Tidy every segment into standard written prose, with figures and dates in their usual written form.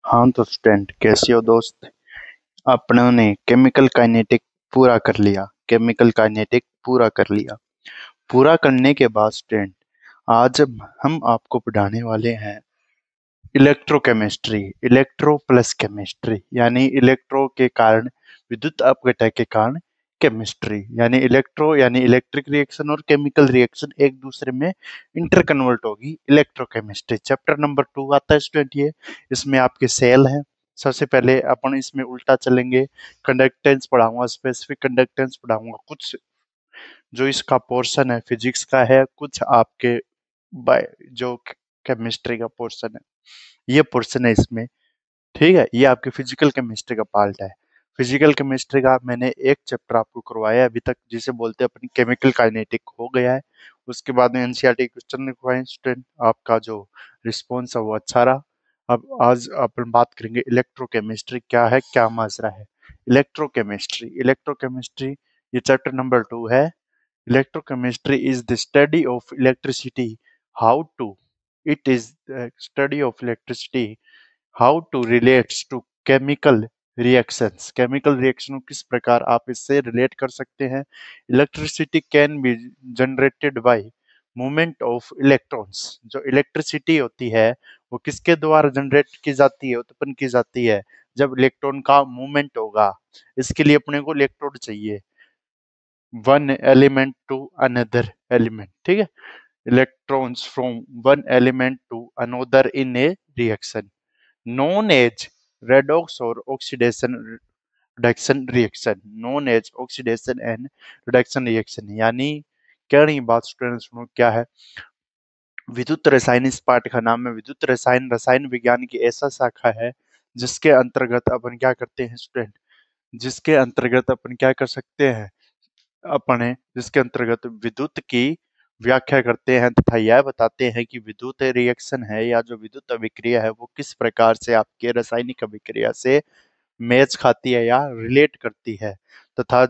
हाँ तो स्टूडेंट, कैसे हो दोस्त। अपनों ने केमिकल काइनेटिक पूरा कर लिया। केमिकल काइनेटिक पूरा कर लिया। पूरा करने के बाद स्टूडेंट, आज हम आपको पढ़ाने वाले हैं इलेक्ट्रोकेमिस्ट्री। इलेक्ट्रो प्लस केमिस्ट्री यानी इलेक्ट्रो के कारण विद्युत अपघटन के कारण केमिस्ट्री, यानी इलेक्ट्रो यानी इलेक्ट्रिक रिएक्शन और केमिकल रिएक्शन एक दूसरे में इंटरकन्वर्ट होगी। इलेक्ट्रोकेमिस्ट्री चैप्टर नंबर 2 आता है स्टूडेंट। ये इसमें आपके सेल हैं। सबसे पहले अपन इसमें उल्टा चलेंगे। कंडक्टेंस पढ़ाऊंगा, स्पेसिफिक कंडक्टेंस पढ़ाऊंगा। कुछ जो इसका पोर्शन है फिजिक्स का है, कुछ आपके जो केमिस्ट्री का पोर्शन है, ये पोर्शन है इसमें। ठीक है, ये आपके फिजिकल केमिस्ट्री का पार्ट है। फिजिकल केमिस्ट्री का मैंने एक चैप्टर आपको करवाया अभी तक, जिसे बोलते हैं अपनी केमिकल काइनेटिक, हो गया है। उसके बाद में एनसीईआरटी क्वेश्चन लिखवाए स्टूडेंट, आपका जो रिस्पॉन्स है वो अच्छा रहा। अब आज अपन बात करेंगे इलेक्ट्रोकेमिस्ट्री क्या है, क्या माजरा है। इलेक्ट्रोकेमिस्ट्री, इलेक्ट्रोकेमिस्ट्री ये चैप्टर नंबर 2 है। Electrochemistry is the study of electricity. How to? It is the study of electricity. How to relates to chemical reactions. Chemical reaction को किस प्रकार आप इससे रिलेट कर सकते हैं। Electricity can be generated by movement of electrons. जो electricity होती है वो किसके द्वारा जनरेट की जाती है, उत्पन्न की जाती है, जब इलेक्ट्रॉन का मूवमेंट होगा। इसके लिए अपने को इलेक्ट्रोड चाहिए, one element to another element. ठीक है, electrons from one element to another in a reaction known as redox और oxidation reduction reaction, known as oxidation and reduction reaction. यानी कह रही बात स्टूडेंट, सुनो क्या है। विद्युत रसायन इस पाठ का नाम है। विद्युत रसायन रसायन विज्ञान की ऐसा शाखा है जिसके अंतर्गत अपन क्या करते हैं स्टूडेंट, जिसके अंतर्गत अपन क्या कर सकते हैं, अपने जिसके अंतर्गत विद्युत की व्याख्या करते हैं तथा यह बताते हैं कि विद्युत रिएक्शन है या जो विद्युत अभिक्रिया है वो किस प्रकार से आपके रासायनिक अभिक्रिया से मैच खाती है या रिलेट करती है, तथा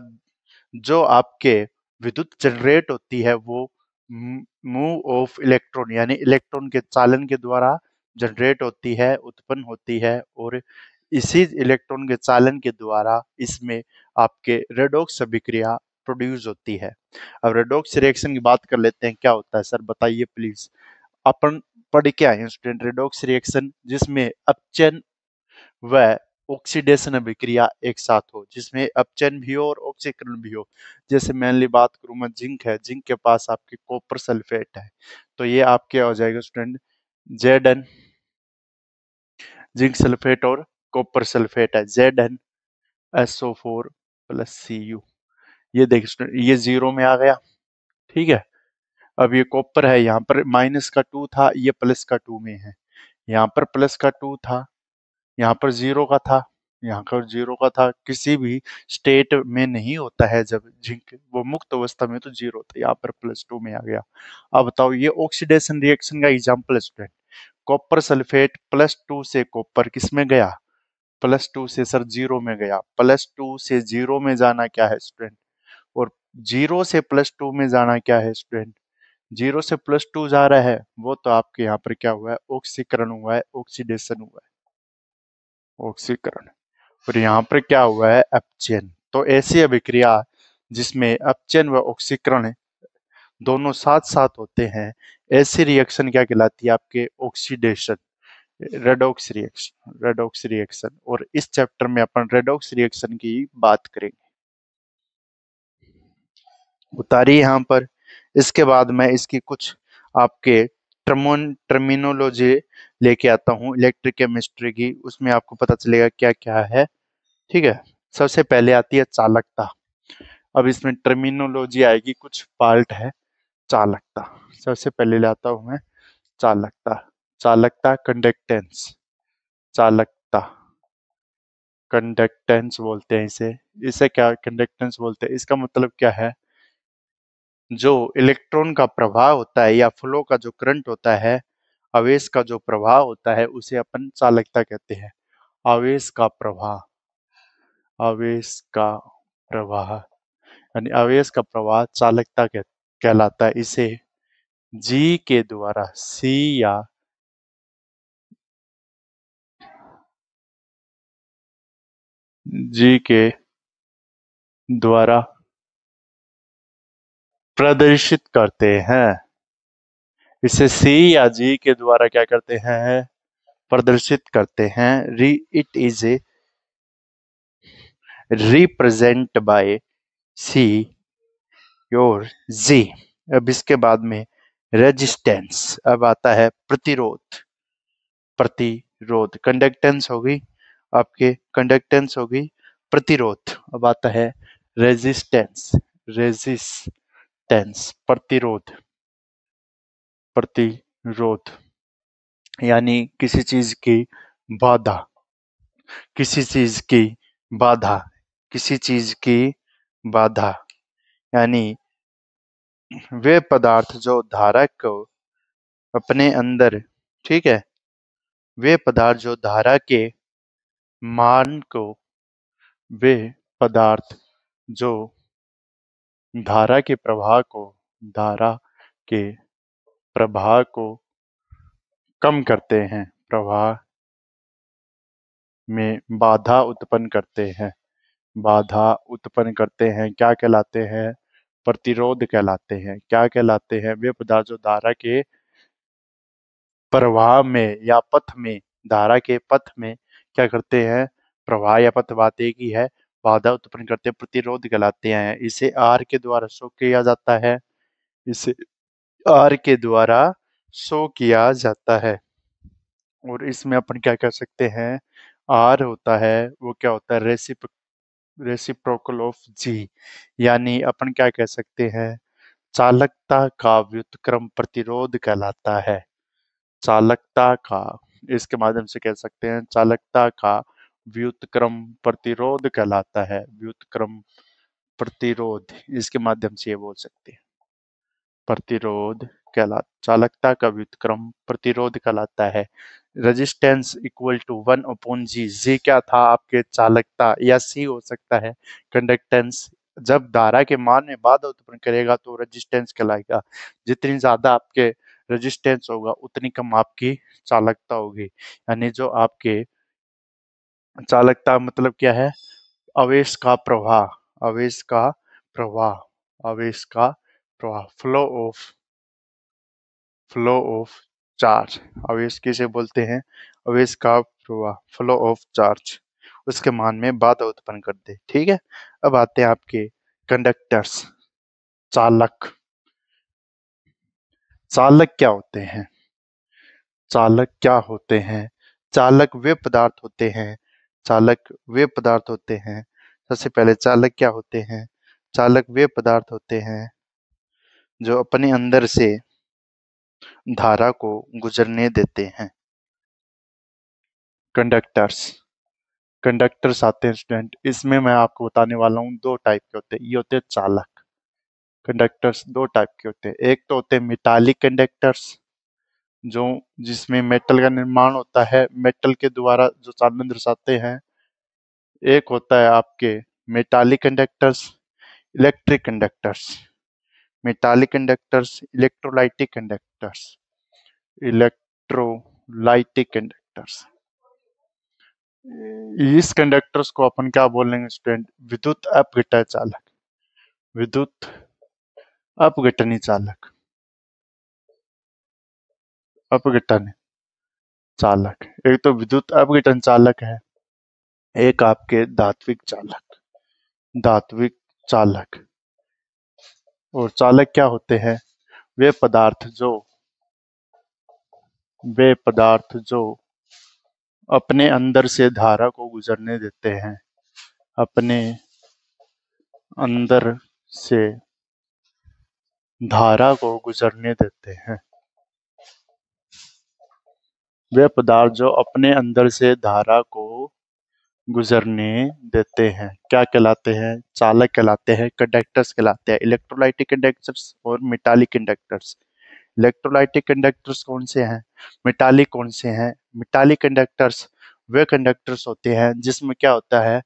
जो आपके विद्युत जनरेट होती है वो मूव ऑफ इलेक्ट्रॉन यानी इलेक्ट्रॉन के चालन के द्वारा जनरेट होती है, उत्पन्न होती है। और इसी इलेक्ट्रॉन के चालन के द्वारा इसमें आपके रेडॉक्स अभिक्रिया प्रोड्यूस होती है। अब रेडॉक्स रिएक्शन की बात कर लेते हैं, क्या होता है सर बताइए प्लीज। अपन पढ़ के आए हैं स्टूडेंट रेडॉक्स रिएक्शन, जिसमें अपचयन व ऑक्सीडेशन अभिक्रिया एक साथ हो, जिसमें अपचयन भी हो और ऑक्सीकरण भी हो। जैसे मेनली बात करूं मैं, जिंक है, जिंक के पास आपके कॉपर सल्फेट है, तो ये आपके हो जाएगा स्टूडेंट Zn, जिंक सल्फेट और कॉपर सल्फेट है ZnSO4 प्लस Cu। ये देखिए स्टूडेंट, ये जीरो में आ गया। ठीक है, अब ये कॉपर है, यहाँ पर माइनस का 2 था, ये प्लस का 2 में है। यहाँ पर प्लस का 2 था, यहाँ पर जीरो का था, यहाँ पर जीरो का था। किसी भी स्टेट में नहीं होता है जब जिंक वो मुक्त अवस्था में तो जीरो था, यहाँ पर +2 में आ गया। अब बताओ, ये ऑक्सीडेशन रिएक्शन का एग्जाम्पल है स्टूडेंट। कॉपर सल्फेट +2 से कॉपर किस में गया, +2 से सर जीरो में गया। +2 से जीरो में जाना क्या है स्टूडेंट, और जीरो से +2 में जाना क्या है स्टूडेंट। जीरो से +2 जा रहा है वो तो आपके यहाँ पर क्या हुआ है, ऑक्सीकरण हुआ है, ऑक्सीडेशन हुआ है, ऑक्सीकरण। और यहाँ पर क्या हुआ है, अपचयन। तो ऐसी अभिक्रिया जिसमें अपचयन व ऑक्सीकरण दोनों साथ साथ होते हैं, ऐसी रिएक्शन क्या कहलाती है, आपके oxidation, redox reaction, redox reaction. और इस चैप्टर में अपन रेडॉक्स रिएक्शन की बात करेंगे। उतारिए यहाँ पर। इसके बाद मैं इसकी कुछ आपके टर्मिनोलॉजी लेके आता हूँ इलेक्ट्रिक केमिस्ट्री की, उसमें आपको पता चलेगा क्या क्या है। ठीक है, सबसे पहले आती है चालकता। अब इसमें टर्मिनोलॉजी आएगी, कुछ पार्ट है चालकता। सबसे पहले लाता हूं मैं चालकता। चालकता कंडक्टेंस, चालकता कंडक्टेंस बोलते हैं इसे। इसे क्या कंडक्टेंस बोलते हैं, इसका मतलब क्या है, जो इलेक्ट्रॉन का प्रवाह होता है या फ्लो का जो करंट होता है, आवेश का जो प्रवाह होता है, उसे अपन चालकता कहते हैं। आवेश का प्रवाह, आवेश का प्रवाह यानी आवेश का प्रवाह चालकता कहलाता है। इसे जी के द्वारा, सी या जी के द्वारा प्रदर्शित करते हैं। इसे सी या जी के द्वारा क्या करते हैं? प्रदर्शित करते हैं। It is a represent by C your G. अब इसके बाद में रेजिस्टेंस, अब आता है प्रतिरोध। प्रतिरोध कंडक्टेंस होगी आपके, कंडक्टेंस होगी प्रतिरोध। अब आता है रेजिस्टेंस। रेजिस्टेंस प्रतिरोध। प्रतिरोध यानी किसी चीज की बाधा, किसी चीज की बाधा, किसी चीज की बाधा। यानी वे पदार्थ जो धारा को अपने अंदर, ठीक है, वे पदार्थ जो धारा के मान को, वे पदार्थ जो धारा के प्रवाह को, धारा के प्रवाह को कम करते हैं, प्रवाह में बाधा उत्पन्न करते हैं, बाधा उत्पन्न करते हैं, क्या कहलाते हैं? प्रतिरोध कहलाते हैं। क्या कहलाते हैं? वे पदार्थ जो धारा के प्रवाह में या पथ में, धारा के पथ में क्या करते हैं? प्रवाह या पथ, बात एक ही है, बाधा उत्पन्न करते हैं, प्रतिरोध कहलाते हैं। इसे आर के द्वारा शो किया जाता है। इसे आर के द्वारा शो किया जाता है। और इसमें अपन क्या कर सकते हैं? आर होता है वो क्या होता है? रेसिप्रोकल ऑफ जी। यानी अपन क्या कह सकते हैं? चालकता का व्युत्क्रम प्रतिरोध कहलाता है। चालकता का, इसके माध्यम से कह सकते हैं चालकता का व्युत्क्रम प्रतिरोध कहलाता है। व्युत्क्रम प्रतिरोध, इसके माध्यम से ये बोल सकते हैं प्रतिरोध कहलाता, चालकता का व्युत्क्रम प्रतिरोध कहलाता है। Resistance equal to 1/g। जी क्या था? आपके चालकता, या सी हो सकता है कंडक्टेंस। जब धारा के मान में बाधा उत्पन्न करेगा तो रेजिस्टेंस कहलाएगा। जितनी ज्यादा आपके रेजिस्टेंस होगा उतनी कम आपकी चालकता होगी। यानी जो आपके चालकता मतलब क्या है? आवेश का प्रवाह, आवेश का प्रवाह, आवेश का प्रवाह, फ्लो ऑफ चार्ज। आवेश किसे बोलते हैं? आवेश का प्रवाह, फ्लो ऑफ चार्ज, उसके मान में बाधा उत्पन्न कर दे। ठीक है। अब आते हैं आपके कंडक्टर्स, चालक। चालक क्या होते हैं? चालक क्या होते हैं? चालक वे पदार्थ होते हैं, चालक वे पदार्थ होते हैं। सबसे पहले चालक क्या होते हैं? चालक वे पदार्थ होते हैं जो अपने अंदर से धारा को गुजरने देते हैं। कंडक्टर्स, कंडक्टर्स आते हैं स्टूडेंट। इसमें मैं आपको बताने वाला हूँ दो टाइप के होते हैं। ये होते हैं चालक। कंडक्टर्स दो टाइप के होते हैं। एक तो होते हैं मेटालिक कंडक्टर्स, जो जिसमें मेटल का निर्माण होता है, मेटल के द्वारा जो चालन दर्शाते हैं। एक होता है आपके metallic conductors, electric conductors. Metallic conductors, electrolytic conductors, electrolytic conductors. इस कंडक्टर्स को अपन क्या बोलेंगे स्टूडेंट? विद्युत अपघटन चालक। विद्युत अपघटनी चालक, अपघटन चालक। एक तो विद्युत अपघटन चालक है, एक आपके धात्विक चालक, धात्विक चालक। और चालक क्या होते हैं? वे पदार्थ जो, वे पदार्थ जो अपने अंदर से धारा को गुजरने देते हैं, अपने अंदर से धारा को गुजरने देते हैं। वे पदार्थ जो अपने अंदर से धारा को गुजरने देते हैं क्या कहलाते हैं? चालक कहलाते हैं, कंडक्टर्स कहलाते हैं। इलेक्ट्रोलाइटिक कंडक्टर्स और मेटालिक कंडक्टर्स। इलेक्ट्रोलाइटिक कंडक्टर्स कौन से हैं? मेटालिक कौन से हैं? मेटालिक कंडक्टर्स वे कंडक्टर्स होते हैं जिसमें क्या होता है,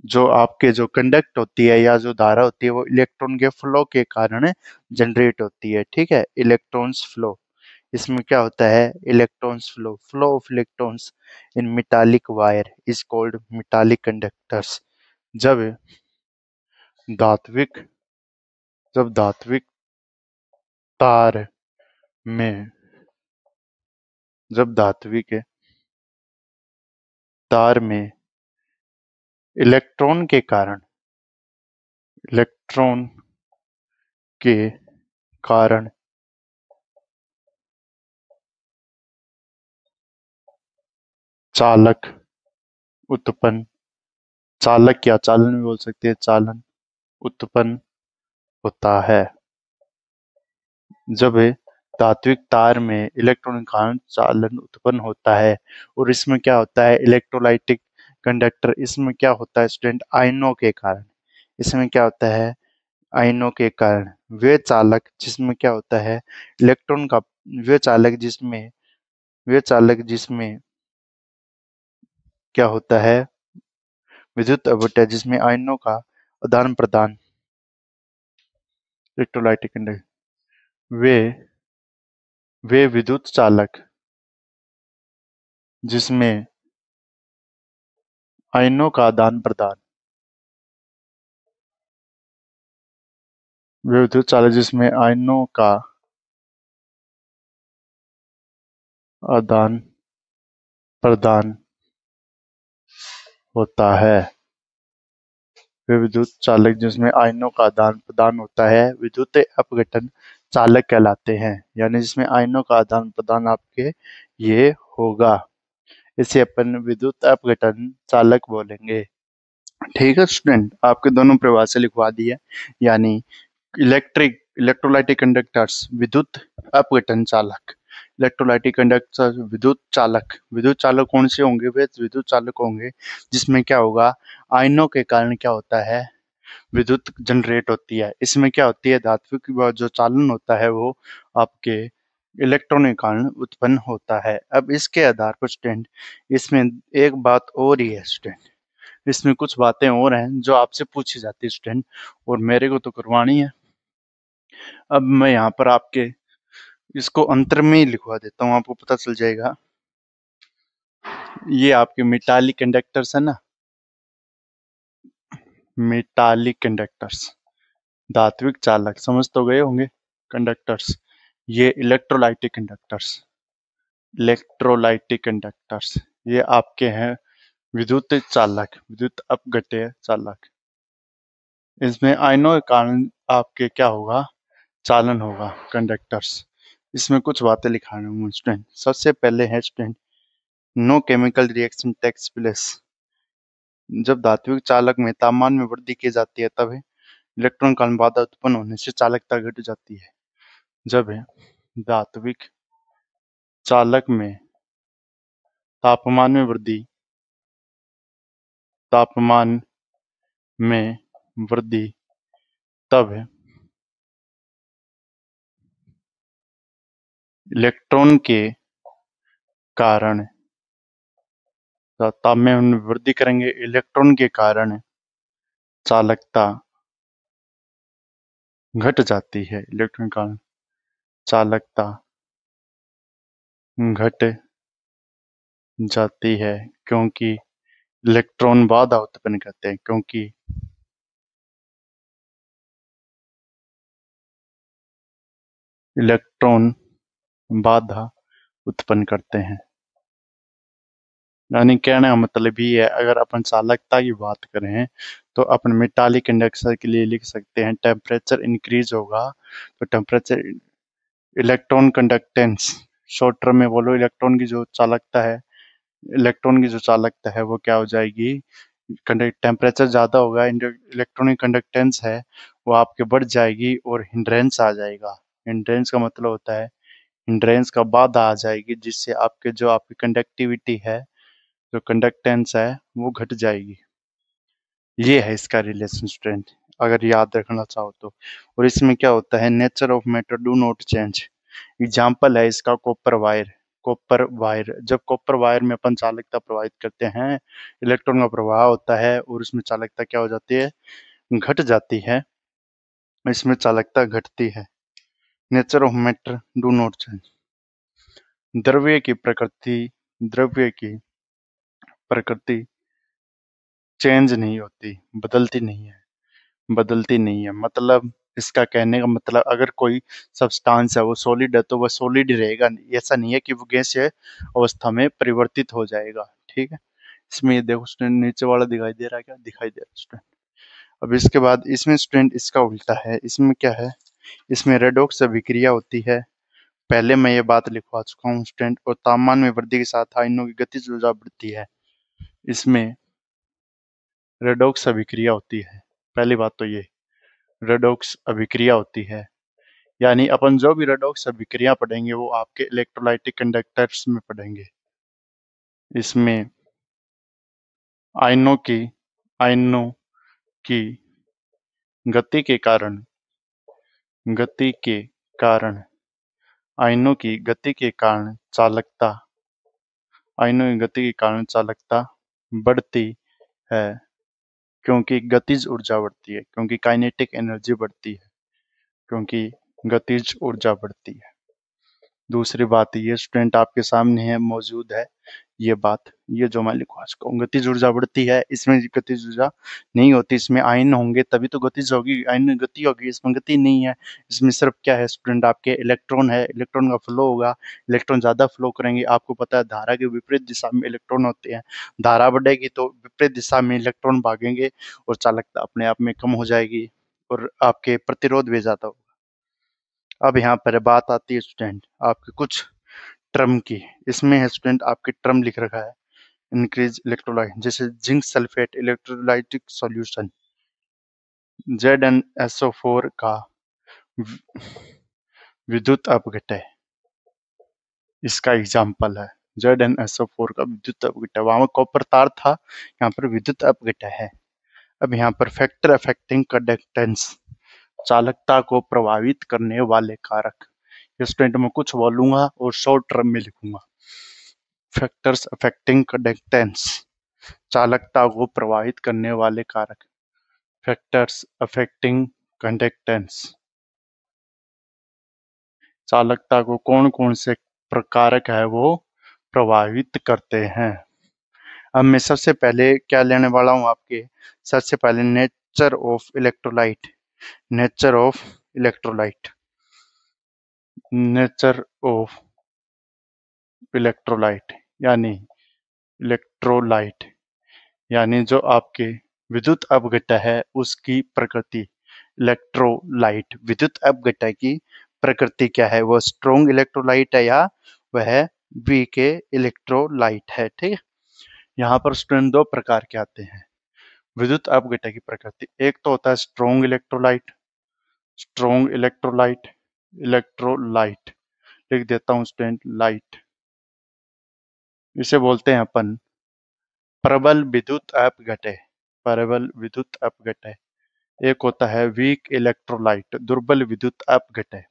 जो आपके जो कंडक्ट होती है या जो धारा होती है वो इलेक्ट्रॉन के फ्लो के कारण जनरेट होती है। ठीक है, इलेक्ट्रॉन्स फ्लो, इसमें क्या होता है, electrons flow, flow of electrons in metallic wire is called metallic conductors. जब धात्विक जब धात्विक तार में जब धात्विक तार में इलेक्ट्रॉन के कारण इलेक्ट्रॉन के कारण चालक उत्पन्न चालक या चालन भी बोल सकते हैं, चालन उत्पन्न होता है। जब धात्विक तार में इलेक्ट्रॉन का चालन उत्पन्न होता है, और इसमें क्या होता है, इलेक्ट्रोलाइटिक कंडक्टर, इसमें क्या होता है स्टूडेंट, आयनों के कारण, इसमें क्या होता है, आयनों के कारण वे चालक जिसमें क्या होता है इलेक्ट्रॉन का, वे चालक जिसमें क्या होता है विद्युत अपव्यय, जिसमें आयनों का आदान प्रदान, इलेक्ट्रोलाइटिक कंडक्टर, वे वे विद्युत चालक जिसमें आयनों का आदान प्रदान वे विद्युत चालक जिसमें आयनों का आदान प्रदान होता है, वे विद्युत चालक जिसमें आयनों का आदान प्रदान होता है विद्युत अपघटन चालक कहलाते हैं। यानी जिसमें आयनों का आदान प्रदान आपके ये होगा, इसे अपन विद्युत अपघटन चालक बोलेंगे। ठीक है स्टूडेंट, आपके दोनों परिभाषा लिखवा दी है। यानी इलेक्ट्रोलाइटिक कंडक्टर्स विद्युत अपघटन चालक, इलेक्ट्रोलाइटिक कंडक्टर विद्युत चालक कौन से होंगे, वे विद्युत चालक होंगे जिसमें क्या होगा, आयनों के कारण क्या होता है, विद्युत जनरेट होती है। इसमें क्या होती है, धात्विक जो चालन होता है वो आपके इलेक्ट्रॉन के कारण उत्पन्न होता है। अब इसके आधार पर स्टूडेंट, इसमें एक बात और ही है स्टूडेंट, इसमें कुछ बातें और हैं जो आपसे पूछी जाती है स्टूडेंट, और मेरे को तो करवानी है। अब मैं यहाँ पर आपके इसको अंतर में ही लिखवा देता हूँ, आपको पता चल जाएगा। ये आपके मेटालिक कंडक्टर्स है ना, मेटालिक कंडक्टर्स, धात्विक चालक समझ तो गए होंगे, कंडक्टर्स। ये इलेक्ट्रोलाइटिक कंडक्टर्स ये आपके हैं विद्युत चालक, विद्युत अपघट्य चालक। इसमें आयनों के कारण आपके क्या होगा, चालन होगा, कंडक्टर्स। इसमें कुछ बातें लिखाना हूँ स्टूडेंट। सबसे पहले है student, no chemical reaction takes place. जब धात्विक चालक में तापमान में वृद्धि की जाती है तब इलेक्ट्रॉन काल बाधा उत्पन्न होने से चालकता घट जाती है। जब धात्विक चालक में तापमान में वृद्धि तापमान में वृद्धि तब इलेक्ट्रॉन के कारण, तापमान में वृद्धि करेंगे इलेक्ट्रॉन के कारण चालकता घट जाती है, इलेक्ट्रॉन का चालकता घट जाती है क्योंकि इलेक्ट्रॉन बाधा उत्पन्न करते हैं, क्योंकि इलेक्ट्रॉन बाधा उत्पन्न करते हैं। यानी कहने का मतलब ये है, अगर अपन चालकता की बात करें तो अपन मेटालिक कंडक्टर के लिए लिख सकते हैं, टेम्परेचर इंक्रीज होगा तो temperature, electron conductance, short term में बोलो इलेक्ट्रॉन की जो चालकता है वो क्या हो जाएगी, टेम्परेचर ज़्यादा होगा, इलेक्ट्रॉनिक कंडक्टेंस है वो आपके बढ़ जाएगी और हिंड्रेंस आ जाएगा। हिंड्रेंस का मतलब होता है, हिंड्रेंस का बाधा आ जाएगी, जिससे आपकी कंडक्टिविटी है, जो कंडक्टेंस है वो घट जाएगी। ये है इसका रिलेशन स्टूडेंट, अगर याद रखना चाहो तो। और इसमें क्या होता है, nature of matter do not change. Example है इसका कॉपर वायर। जब कॉपर वायर में अपन चालकता प्रवाहित करते हैं, इलेक्ट्रॉन का प्रवाह होता है और उसमें चालकता क्या हो जाती है, घट जाती है, इसमें चालकता घटती है। Nature of matter do not change. द्रव्य की प्रकृति चेंज नहीं होती, बदलती नहीं है। मतलब इसका कहने का मतलब, अगर कोई सब्सटेंस है वो सॉलिड है तो वह सॉलिड ही रहेगा, ऐसा नहीं है कि वो गैसीय अवस्था में परिवर्तित हो जाएगा। ठीक है, इसमें ये देखो स्टूडेंट, नीचे वाला दिखाई दे रहा है क्या? दिखाई दे रहा है स्टूडेंट। अब इसके बाद इसमें स्टूडेंट इसका उल्टा है। इसमें क्या है? इसमें रेडॉक्स अभिक्रिया होती है। पहले मैं ये बात लिखवा चुका हूँ स्टूडेंट। और तापमान में वृद्धि के साथ आयनों की गतिज ऊर्जा बढ़ती है। इसमें रेडॉक्स अभिक्रिया होती है। पहली बात तो ये रेडॉक्स अभिक्रिया होती है, यानी अपन जो भी रेडॉक्स अभिक्रिया पढ़ेंगे वो आपके इलेक्ट्रोलाइटिक कंडक्टर्स में पढ़ेंगे। इसमें आयनों आयनों की गति के कारण गति के कारण आयनों की गति के कारण चालकता आयनों की गति के कारण चालकता बढ़ती है, क्योंकि गतिज ऊर्जा बढ़ती है, क्योंकि काइनेटिक एनर्जी बढ़ती है, क्योंकि गतिज ऊर्जा बढ़ती है। दूसरी बात ये स्टूडेंट आपके सामने है, मौजूद है ये बात, ये जो मैं लिखवा चुका हूँ। गतिज ऊर्जा बढ़ती है, इसमें गतिज ऊर्जा नहीं होती। इसमें आयन होंगे तभी तो गतिज होगी, आयन में गति होगी, इसमें गति नहीं है। इसमें सिर्फ क्या है स्टूडेंट, आपके इलेक्ट्रॉन है, इलेक्ट्रॉन का फ्लो होगा, इलेक्ट्रॉन ज्यादा फ्लो करेंगे। आपको पता है धारा के विपरीत दिशा में इलेक्ट्रॉन होते हैं, धारा बढ़ेगी तो विपरीत दिशा में इलेक्ट्रॉन भागेंगे और चालकता अपने आप में कम हो जाएगी और आपके प्रतिरोध भी ज्यादा होगा। अब यहाँ पर बात आती है स्टूडेंट आपके कुछ टर्म की। इसमें है स्टूडेंट आपके टर्म लिख रखा है इंक्रीज इलेक्ट्रोलाइट, जैसे zinc sulphate electrolytic solution, ZnSO4 का विद्युत अपघटय इसका एग्जाम्पल है। ZnSO4 का विद्युत अपघटय, वहां में कॉपर तार था, यहाँ पर विद्युत अपघटय है। अब यहाँ पर फैक्टर अफेक्टिंग कंडक्टेंस, चालकता को प्रभावित करने वाले कारक। स्टूडेंट में कुछ बोलूंगा और शॉर्ट टर्म में लिखूंगा। फैक्टर्स अफेक्टिंग कंडक्टेंस, चालकता को प्रभावित करने वाले कारक। फैक्टर्स अफेक्टिंग कंडक्टेंस, चालकता को कौन कौन से कारक है वो प्रभावित करते हैं। अब मैं सबसे पहले क्या लेने वाला हूं आपके, सबसे पहले nature of electrolyte. Nature of electrolyte, nature of electrolyte यानी इलेक्ट्रोलाइट यानी जो आपके विद्युत अपघटय है उसकी प्रकृति। इलेक्ट्रोलाइट विद्युत अपघटय की प्रकृति क्या है, वो स्ट्रॉन्ग इलेक्ट्रोलाइट है या वह वीक इलेक्ट्रोलाइट है। ठीक है, यहाँ पर स्टूडेंट दो प्रकार के आते हैं विद्युत अपघटय की प्रकृति। एक तो होता है strong electrolyte, strong electrolyte, electrolyte लिख देता हूँ स्टूडेंट लाइट। इसे बोलते हैं अपन प्रबल विद्युत अपघटय, प्रबल विद्युत अपघटय। एक होता है वीक इलेक्ट्रोलाइट, दुर्बल विद्युत अपघटय।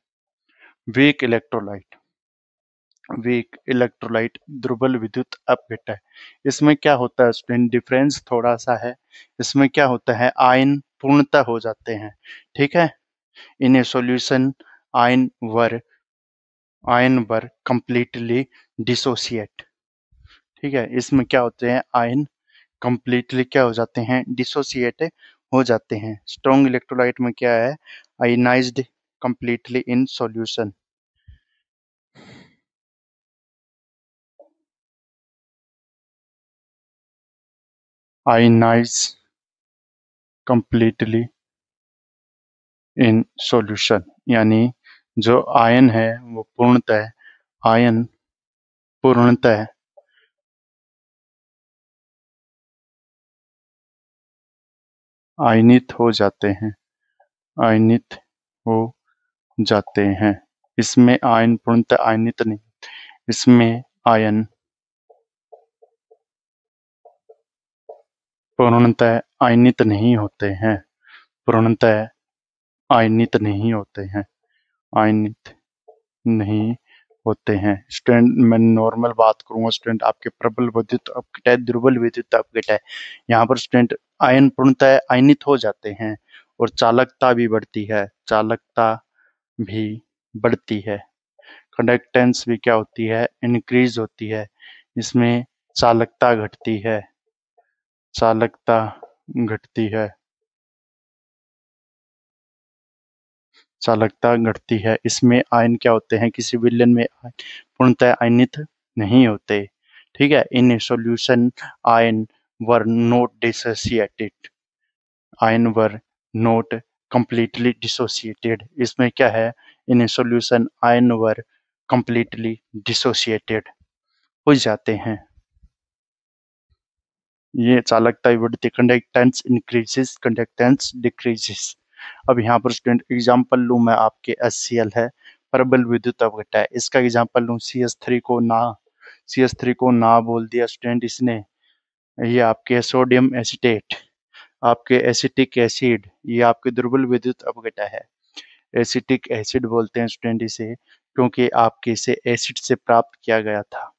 वीक इलेक्ट्रोलाइट, वीक इलेक्ट्रोलाइट, दुर्बल विद्युत अपघटय। इसमें क्या होता है स्टूडेंट, डिफरेंस थोड़ा सा है। इसमें क्या होता है, आयन पूर्णतः हो जाते हैं। ठीक है, in a solution ion were completely dissociate. ठीक है, इसमें क्या होते हैं, आयन कंप्लीटली क्या हो जाते हैं, डिसोसिएट हो जाते हैं। स्ट्रॉन्ग इलेक्ट्रोलाइट में क्या है, ionised completely in solution. Ionise completely in solution, यानी जो आयन है वो आयन पूर्णतः आयनित हो जाते हैं, आयनित हो जाते हैं। इसमें आयन पूर्णतः आयनित नहीं, इसमें आयन पूर्णतः आयनित नहीं होते हैं, पूर्णतः आयनित नहीं होते हैं, आयनित नहीं होते हैं। स्टूडेंट मैं नॉर्मल बात करूंगा स्टूडेंट, आपके प्रबल विद्युत अपघटय, दुर्बल विद्युत अपघटय। यहाँ पर स्टूडेंट आयन पूर्णतः आयनित हो जाते हैं और चालकता भी बढ़ती है, चालकता भी बढ़ती है। कंडक्टेंस भी क्या होती है, इंक्रीज होती है। इसमें चालकता घटती है, चालकता घटती है, चालकता घटती है। इसमें आयन क्या होते हैं, किसी विलयन में पूर्णतः आयनित नहीं होते। ठीक है, in solution ion were not dissociated, ion were not completely dissociated. इसमें क्या है, in solution ion were completely dissociated हो जाते हैं। ये चालकता बढ़ती, कंडक्टेंस इंक्रीजेस, कंडक्टेंस डिक्रीजेस। अब यहाँ पर स्टूडेंट एग्जांपल लूँ मैं, आपके HCl है, प्रबल विद्युत अवघटा है। इसका एग्जांपल लूँ, CH3 को ना बोल दिया स्टूडेंट इसने। ये आपके सोडियम एसिटेट, आपके एसिटिक एसिड, ये आपके दुर्बल विद्युत अवघटा है। एसिटिक एसिड बोलते हैं स्टूडेंट इसे, क्योंकि आपके इसे एसिड से प्राप्त किया गया था।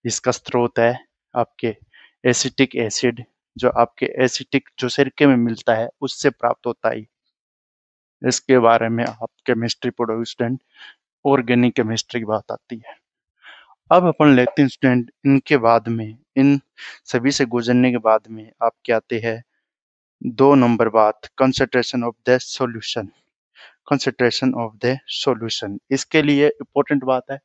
इसका स्रोत है आपके एसिटिक एसिड, जो आपके एसिटिक जो सिरके में मिलता है उससे प्राप्त होता है। इसके बारे में आप केमिस्ट्री पढ़ोगे स्टूडेंट, ऑर्गेनिक केमिस्ट्री की बात आती है। अब अपन लेते हैं स्टूडेंट इनके बाद में, इन सभी से गुजरने के बाद में आपके आते हैं 2 नंबर बात, concentration of the solution. Concentration of the solution, इसके लिए इंपॉर्टेंट बात है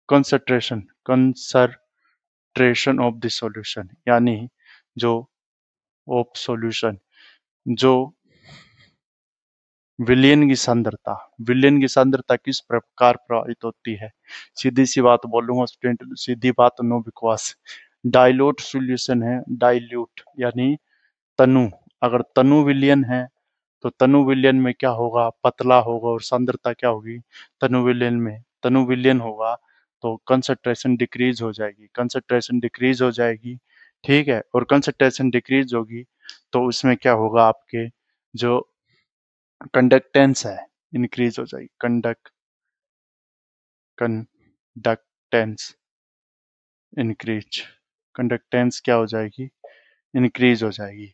concentration, concentration of the solution, यानी जो ऑफ सॉल्यूशन, जो विलयन की सांद्रता, विलयन की सांद्रता किस प्रकार प्रभावित होती है। सीधी सी बात बोलूंगा स्टूडेंट, सीधी बात, नो बकवास। डाइल्यूट सॉल्यूशन है, डाइल्यूट यानी तनु, अगर तनु विलयन है तो तनु विलयन में क्या होगा, पतला होगा, और सांद्रता क्या होगी तनु विलयन में, तनु विलयन होगा तो कंसंट्रेशन डिक्रीज हो जाएगी, कंसंट्रेशन डिक्रीज हो जाएगी। ठीक है, और कंसंट्रेशन डिक्रीज होगी तो उसमें क्या होगा, आपके जो कंडक्टेंस है इंक्रीज हो जाएगी, कंडक्टेंस इंक्रीज, कंडक्टेंस क्या हो जाएगी, इंक्रीज हो जाएगी।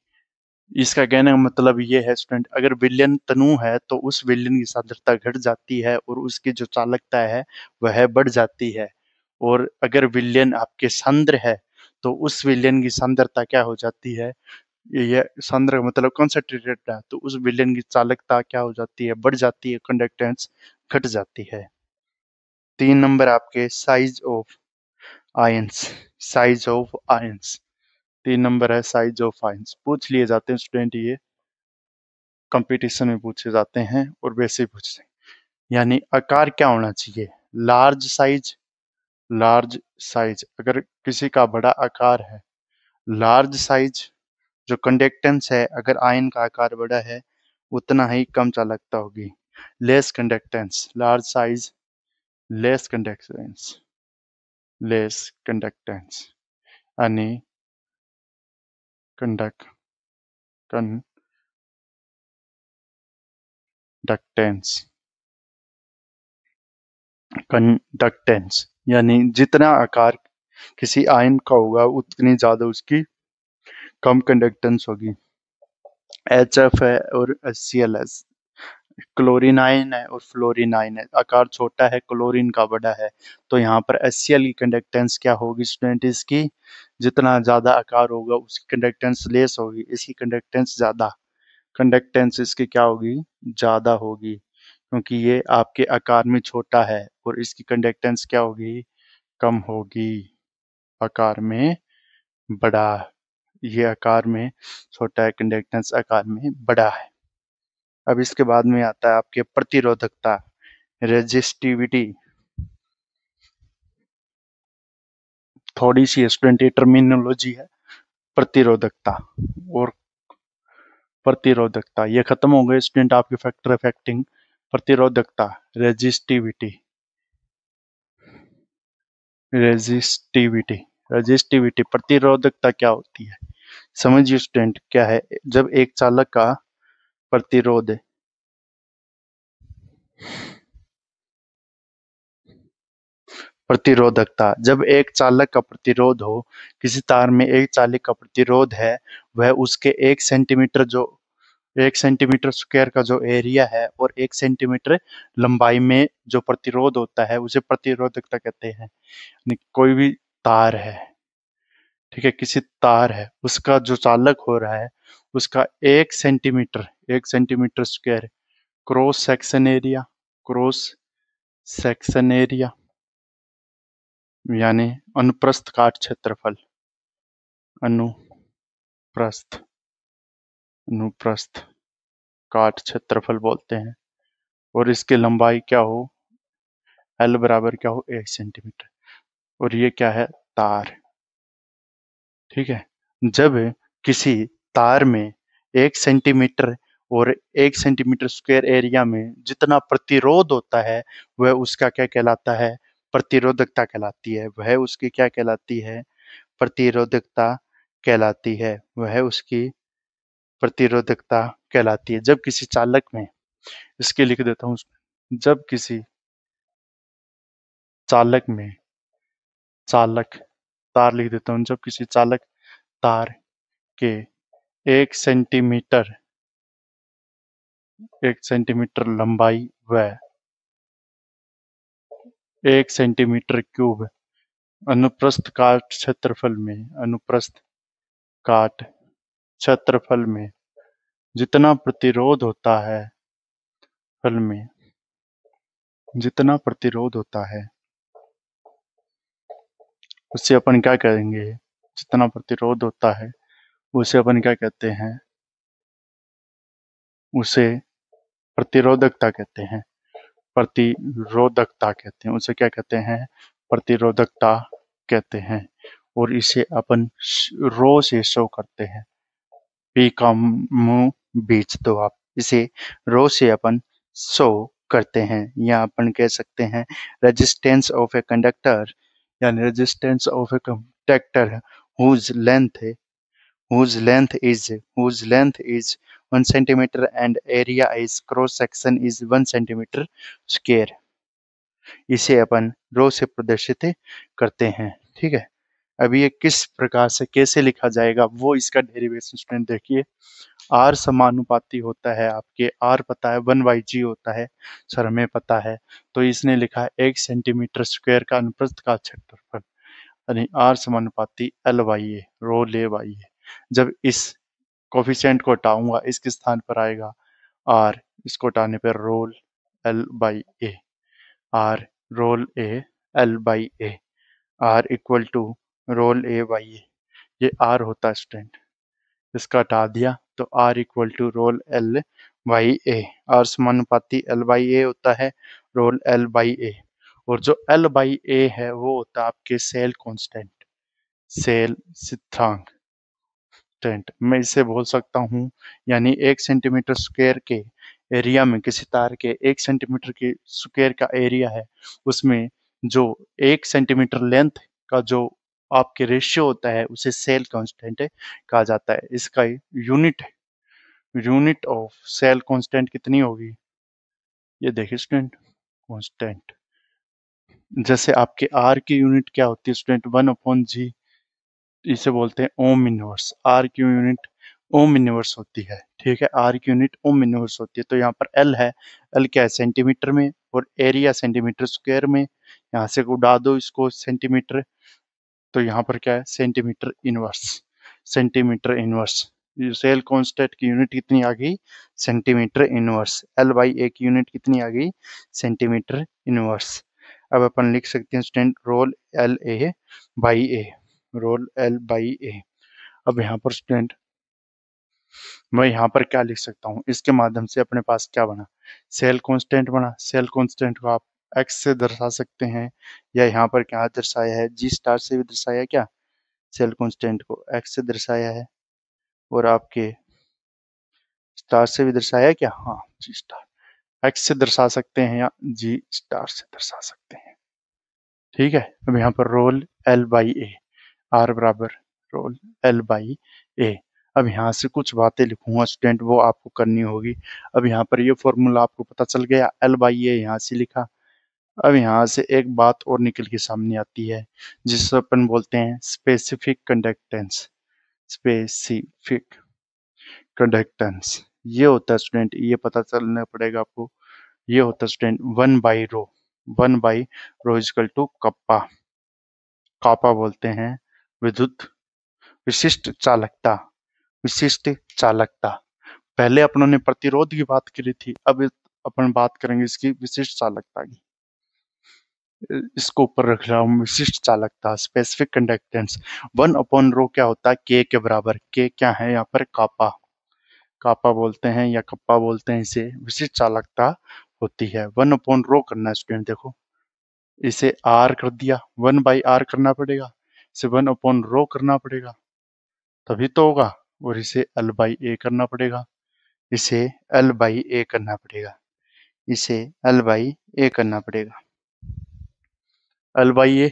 इसका कहने का मतलब ये है स्टूडेंट, अगर विलयन तनु है तो उस विलयन की सांद्रता घट जाती है और उसकी जो चालकता है वह बढ़ जाती है। और अगर विलयन आपके सांद्र है तो उस विलयन की सांद्रता क्या हो जाती है, ये सांद्र मतलब कॉन्सेंट्रेटेड है, तो उस विलयन की चालकता क्या हो जाती है, बढ़ जाती है, कंडक्टेंस घट जाती है। 3 नंबर आपके size of ions, size of ions. 3 number है साइज ऑफ आयंस, पूछ लिए जाते हैं स्टूडेंट, ये कंपटीशन में पूछे जाते हैं और वैसे ही पूछते हैं। यानी आकार क्या होना चाहिए, लार्ज साइज, लार्ज साइज, अगर किसी का बड़ा आकार है, लार्ज साइज, जो कंडक्टेंस है, अगर आयन का आकार बड़ा है उतना ही कम चालकता होगी। Less conductance, large size, less conductance, less conductance, यानी कंडक्टेंस, कंडक्टेंस यानी जितना आकार किसी आयन का होगा उतनी ज्यादा उसकी कम कंडक्टेंस होगी। HF है और HCl है, क्लोरीन आयन है और फ्लोरीन आयन है, आकार छोटा है, क्लोरीन का बड़ा है, तो यहाँ पर HCl की कंडक्टेंस क्या होगी स्टूडेंट, इसकी जितना ज्यादा आकार होगा उसकी कंडक्टेंस लेस होगी, इसकी कंडक्टेंस ज्यादा, कंडक्टेंस इसकी क्या होगी, ज्यादा होगी, क्योंकि ये आपके आकार में छोटा है और इसकी कंडक्टेंस क्या होगी, कम होगी। आकार में बड़ा, ये आकार में छोटा है, कंडक्टेंस आकार में बड़ा है। अब इसके बाद में आता है आपके प्रतिरोधकता, रेजिस्टिविटी। थोड़ी सी स्टूडेंट टर्मिनोलॉजी है, प्रतिरोधकता और प्रतिरोधकता, ये खत्म हो गए स्टूडेंट आपके फैक्टर अफेक्टिंग प्रतिरोधकता, रेजिस्टिविटी, रेजिस्टिविटी, रेजिस्टिविटी, प्रतिरोधकता क्या होती है समझिए स्टूडेंट, क्या है, जब एक चालक का प्रतिरोध, प्रतिरोधकता, जब एक चालक का प्रतिरोध हो, किसी तार में एक चालक का प्रतिरोध है, वह उसके 1 सेंटीमीटर जो 1 सेंटीमीटर स्क्वायर का जो एरिया है और 1 सेंटीमीटर लंबाई में जो प्रतिरोध होता है उसे प्रतिरोधकता कहते हैं। कोई भी तार है, ठीक है, किसी तार है, उसका जो चालक हो रहा है उसका 1 centimetre square cross section area यानी अनुप्रस्थ काट क्षेत्रफल, अनुप्रस्थ अनुप्रस्थ काट क्षेत्रफल बोलते हैं, और इसकी लंबाई क्या हो, एल बराबर क्या हो, 1 सेंटीमीटर, और ये क्या है, तार। ठीक है, जब किसी तार में 1 सेंटीमीटर और 1 सेंटीमीटर स्क्वायर एरिया में जितना प्रतिरोध होता है वह उसका क्या कहलाता है, प्रतिरोधकता कहलाती है। वह उसकी क्या कहलाती है, प्रतिरोधकता कहलाती है। वह उसकी प्रतिरोधकता कहलाती है। जब किसी चालक में, इसके लिख देता हूँ, जब किसी चालक में, चालक तार लिख देता हूँ, जब किसी चालक तार के 1 सेंटीमीटर 1 सेंटीमीटर लंबाई व 1 सेंटीमीटर क्यूब अनुप्रस्थ काट क्षेत्रफल में, अनुप्रस्थ काट क्षेत्रफल में जितना प्रतिरोध होता है, फल में जितना प्रतिरोध होता है उससे अपन क्या करेंगे, जितना प्रतिरोध होता है उसे अपन क्या कहते हैं, उसे प्रतिरोधकता कहते हैं। प्रतिरोधकता कहते हैं, उसे क्या कहते हैं, प्रतिरोधकता कहते हैं। और इसे अपन रो से शो करते हैं। पी का मुंह बीच दो आप, इसे रो से अपन शो करते हैं, या अपन कह सकते हैं रेजिस्टेंस ऑफ ए कंडक्टर, यानी resistance of a conductor whose length is 1 centimeter and area is cross section is 1 centimeter square। इसे अपन रो से प्रदर्शित करते हैं। ठीक है, अभी ये किस प्रकार से कैसे लिखा जाएगा वो इसका डेरिवेशन स्टूडेंट देखिए। आर समानुपाती होता है, आपके आर पता है 1/g होता है, सर हमें पता है, तो इसने लिखा है 1 सेंटीमीटर स्क्वायर का अनुप्रस्थ का क्षेत्रफल, यानी आर समानुपाती L by A, rho A by A. जब इस कोफिशिएंट को हटाऊंगा इसके स्थान पर आएगा आर, इसको हटाने पर rho L by A, R rho A L by A, R equal to rho A by A. ये आर होता है स्टूडेंट, इसका हटा दिया तो R equal to rho L by A. R समानुपाती एल बाई ए होता है, रोल एल बाई ए। और जो एल बाई ए है वो होता है आपके सेल कांस्टेंट, सेल स्थिरांक टेंट, मैं इसे बोल सकता हूँ, यानी 1 सेंटीमीटर स्क्वायर के एरिया में, किसी तार के 1 सेंटीमीटर के स्क्वायर का एरिया है, उसमें जो 1 सेंटीमीटर लेंथ का जो आपके रेशियो होता है उसे सेल कांस्टेंट कहा जाता है। इसका यूनिट ऑफ सेल कांस्टेंट कितनी होगी, ये देखिए स्टूडेंट, कांस्टेंट, जैसे आपके आर की यूनिट क्या होती है स्टूडेंट, 1/g, इसे बोलते हैं ओम इनवर्स। आर की यूनिट ओम इनवर्स होती है। ठीक है, आर की यूनिट ओम इनवर्स होती है। तो यहाँ पर एल है, एल क्या है, सेंटीमीटर में, और एरिया सेंटीमीटर स्क्वायर में, यहाँ से उड़ा दो इसको सेंटीमीटर, तो यहाँ पर क्या है, centimetre inverse, centimetre inverse. Cell constant की यूनिट कितनी आ गई, centimetre inverse. L by A की यूनिट कितनी आ गई, सेंटीमीटर इनवर्स। अब अपन लिख सकते हैं student rho L A by A, rho L by A. अब यहाँ पर स्टूडेंट मैं यहाँ पर क्या लिख सकता हूँ, इसके माध्यम से अपने पास क्या बना, सेल कांस्टेंट बना। सेल कांस्टेंट को आप एक्स से दर्शा सकते हैं, या यहाँ पर क्या दर्शाया है, जी स्टार से भी दर्शाया, क्या सेल कांस्टेंट को एक्स से दर्शाया है, और आपके स्टार से भी दर्शाया है क्या, हाँ जी स्टार, एक्स से दर्शा सकते हैं या जी स्टार से दर्शा सकते हैं। ठीक है, अब यहाँ पर rho L by A, R बराबर रोल एल बाई ए। अब यहाँ से कुछ बातें लिखूंगा स्टूडेंट, वो आपको करनी होगी। अब यहाँ पर ये फॉर्मूला आपको पता चल गया, एल बाई ए यहाँ से लिखा। अब यहाँ से एक बात और निकल के सामने आती है जिसे अपन बोलते हैं स्पेसिफिक कंडक्टेंस, स्पेसिफिक कंडक्टेंस। ये होता है स्टूडेंट, ये पता चलना पड़ेगा आपको। ये होता है student 1/ρ। 1/ρ equal to kappa. Kappa बोलते हैं विद्युत विशिष्ट चालकता। विशिष्ट चालकता। पहले अपनों ने प्रतिरोध की बात करी थी, अब अपन बात करेंगे इसकी विशिष्ट चालकता की। इसको ऊपर रख रहा हूँ, विशिष्ट चालकता स्पेसिफिक कंडक्टेंस। 1/ρ क्या होता है, के के बराबर। के क्या है यहाँ पर, कापा। कापा बोलते हैं या कप्पा बोलते हैं इसे। विशिष्ट चालकता होती है। 1/ρ करना है स्टूडेंट, देखो इसे आर कर दिया, 1/r करना पड़ेगा, इसे 1/ρ करना पड़ेगा, तभी तो होगा। और इसे L/A करना पड़ेगा, इसे L/A करना पड़ेगा, इसे L/A करना पड़ेगा, L/A,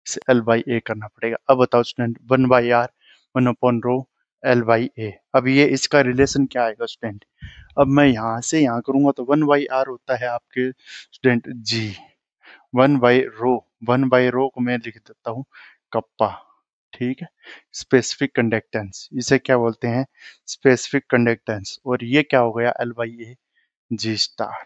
इसे L/A करना पड़ेगा। अब बताओ स्टूडेंट, 1/r 1/ρ L/A। अब ये इसका रिलेशन क्या आएगा स्टूडेंट, अब मैं यहाँ से यहाँ करूंगा तो 1/r होता है आपके स्टूडेंट जी। 1/ρ, 1/ρ को मैं लिख देता हूँ कप्पा, ठीक है। स्पेसिफिक कंडक्टेंस, इसे क्या बोलते हैं, स्पेसिफिक कंडक्टेंस। और ये क्या हो गया, L/A जी स्टार।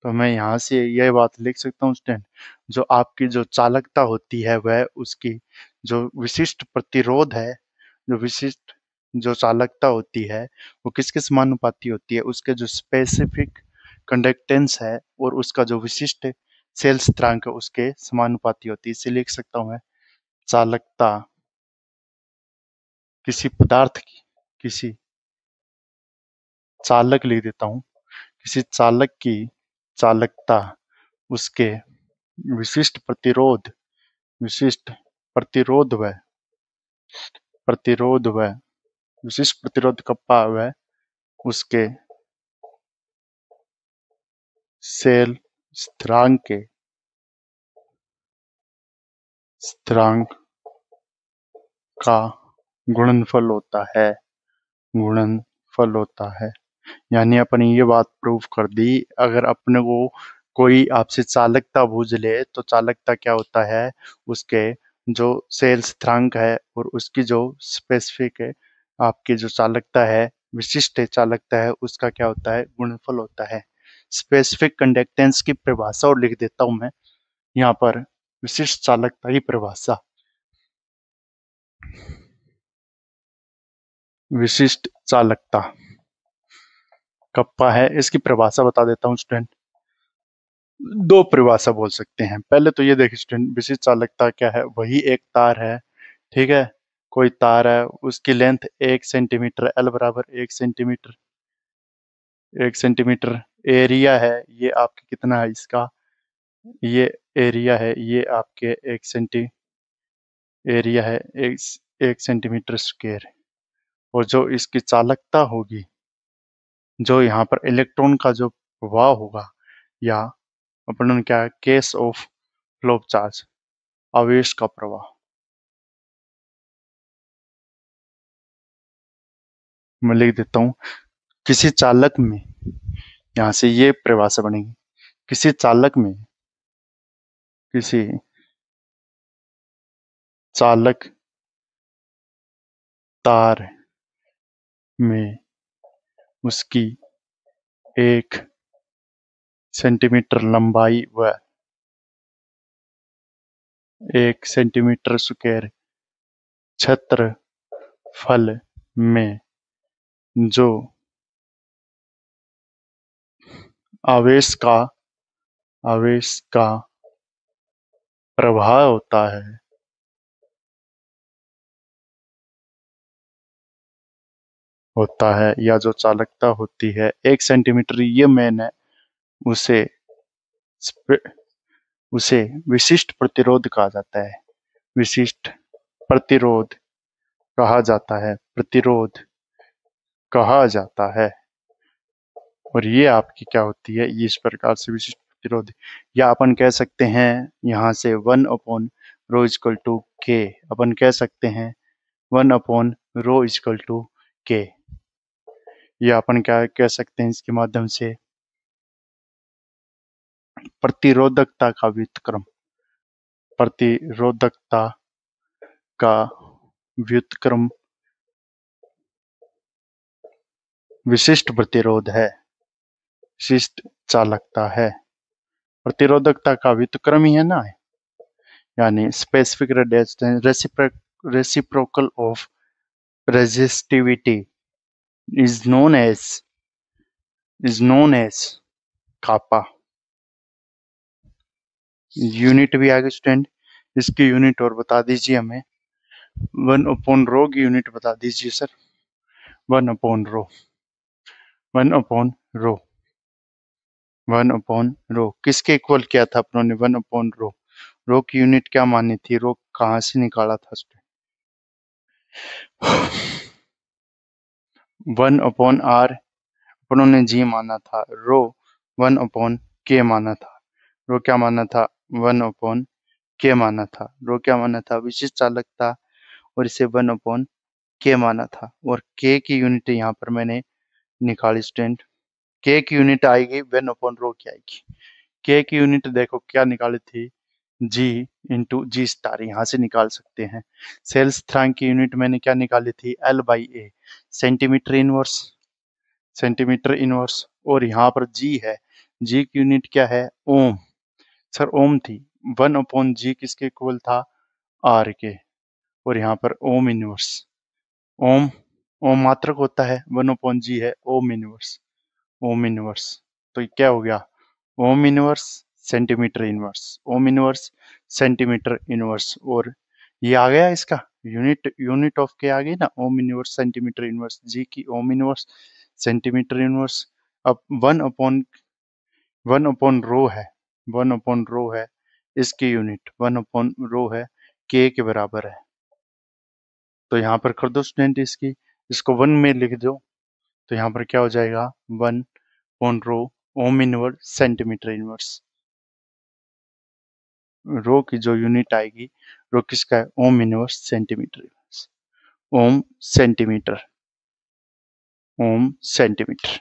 तो मैं यहाँ से यह बात लिख सकता हूँ स्टूडेंट, जो आपकी जो चालकता होती है वह उसकी जो विशिष्ट प्रतिरोध है, जो विशिष्ट जो चालकता होती है वो किसके समानुपाती होती है, उसके जो स्पेसिफिक कंडक्टेंस है और उसका जो विशिष्ट सेल स्थिरांक है उसके समानुपाती होती है। इसे लिख सकता हूँ मैं, चालकता किसी पदार्थ की, किसी चालक लिख देता हूँ, किसी चालक की चालकता उसके विशिष्ट प्रतिरोध, विशिष्ट प्रतिरोध व प्रतिरोध व विशिष्ट प्रतिरोध कप्पा व उसके सेल स्थिरांक के स्थिरांक का गुणनफल होता है, गुणनफल होता है। यानी अपन ये बात प्रूव कर दी, अगर अपने को कोई आपसे चालकता पूछ ले तो चालकता क्या होता है, उसके जो सेल स्थिरांक है और उसकी जो स्पेसिफिक है आपकी जो चालकता है, विशिष्ट चालकता है, उसका क्या होता है, गुणनफल होता है। स्पेसिफिक कंडक्टेंस की परिभाषा और लिख देता हूं मैं यहाँ पर, विशिष्ट चालकता की परिभाषा। विशिष्ट चालकता कप्पा है, इसकी परिभाषा बता देता हूँ स्टूडेंट। दो परिभाषा बोल सकते हैं। पहले तो ये देखिए स्टूडेंट, विशिष्ट चालकता क्या है, वही एक तार है, ठीक है। कोई तार है, उसकी लेंथ 1 सेंटीमीटर, एल बराबर 1 सेंटीमीटर, 1 सेंटीमीटर। एरिया है ये आपके कितना है इसका, ये एरिया है ये आपके 1 सेंटी, एरिया है 1 सेंटीमीटर स्क्वायर। और जो इसकी चालकता होगी, जो यहाँ पर इलेक्ट्रॉन का जो प्रवाह होगा, या अपन क्या, case of flow of charge, आवेश का प्रवाह, मैं लिख देता हूँ। किसी चालक में, यहाँ से ये परिभाषा बनेगी, किसी चालक में, किसी चालक तार में उसकी 1 सेंटीमीटर लंबाई व 1 सेंटीमीटर स्क्वायर क्षेत्रफल में जो आवेश का, आवेश का प्रवाह होता है, होता है, या जो चालकता होती है 1 सेंटीमीटर, ये मैंने उसे उसे विशिष्ट प्रतिरोध कहा जाता है, विशिष्ट प्रतिरोध कहा जाता है, प्रतिरोध कहा जाता है। और ये आपकी क्या होती है, ये इस प्रकार से विशिष्ट प्रतिरोध, या अपन कह सकते हैं यहाँ से 1/ρ=K, अपन कह सकते हैं 1/ρ=K, या अपन क्या कह सकते हैं इसके माध्यम से, प्रतिरोधकता का व्युत्क्रम, प्रतिरोधकता का व्युत्क्रम विशिष्ट प्रतिरोध है, विशिष्ट चालकता है। प्रतिरोधकता का भी तो क्रम ही है ना, यानी specific resistance, reciprocal of resistivity is known as kappa. Unit भी आगे स्टूडेंट, इसकी यूनिट और बता दीजिए हमें। 1/रो की यूनिट बता दीजिए सर। 1/रो, 1/रो, 1/रो किसके इक्वल किया था अपनों ने? 1/रो। रो की यूनिट क्या मानी थी? रो कहाँ से निकाला था स्टूडेंट? 1/r अपनों ने जी माना था। रो 1/k माना था। रो क्या माना था? 1/k माना था। रो क्या माना था? विशिष्ट चालकता, और इसे 1/k माना था। और k की यूनिट यहाँ पर मैंने निकाली स्टूडेंट। k की यूनिट आएगी 1/रो की आएगी। k की यूनिट देखो क्या निकाली थी? g इंटू जी स्टार, यहाँ से निकाल सकते हैं। सेल्स स्थिरांक की यूनिट मैंने क्या निकाली थी? L/A, centimetre inverse, centimetre inverse. और यहाँ पर g है, g की यूनिट क्या है? ओम। सर ओम थी। 1/g किसके इक्वल था? r के। और यहाँ पर ओम इनवर्स, ओम, ओम मात्रक होता है, 1/g है ओम इनवर्स, ओम इनवर्स। तो ये क्या हो गया? Ohm inverse centimetre inverse, ohm inverse centimetre inverse. और ये आ गया इसका यूनिट, यूनिट ऑफ के आ गई ना, ओम इनवर्स सेंटीमीटर इनवर्स, जी की ओम इनवर्स सेंटीमीटर इनवर्स। अब 1/रो है, 1/रो है, इसकी यूनिट 1/रो है, के बराबर है। तो यहाँ पर कर दो स्टूडेंट, इसको 1 में लिख दो, तो यहाँ पर क्या हो जाएगा? 1/रो ओम इनवर्स सेंटीमीटर इनवर्स। रो की जो यूनिट आएगी, रो किसका है? ओम इनवर्स सेंटीमीटर इनवर्स, ओम सेंटीमीटर, ओम सेंटीमीटर,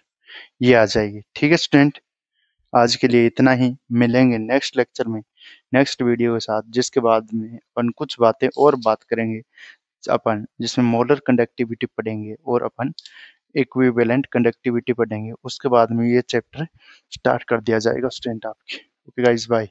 ये आ जाएगी। ठीक है स्टूडेंट, आज के लिए इतना ही। मिलेंगे नेक्स्ट लेक्चर में, नेक्स्ट वीडियो के साथ, जिसके बाद में अपन कुछ बातें और बात करेंगे अपन, जिसमें मोलर कंडक्टिविटी पढ़ेंगे और अपन इक्विवेलेंट कंडक्टिविटी पढ़ेंगे। उसके बाद में ये चैप्टर स्टार्ट कर दिया जाएगा स्टूडेंट आपके। Okay guys, bye.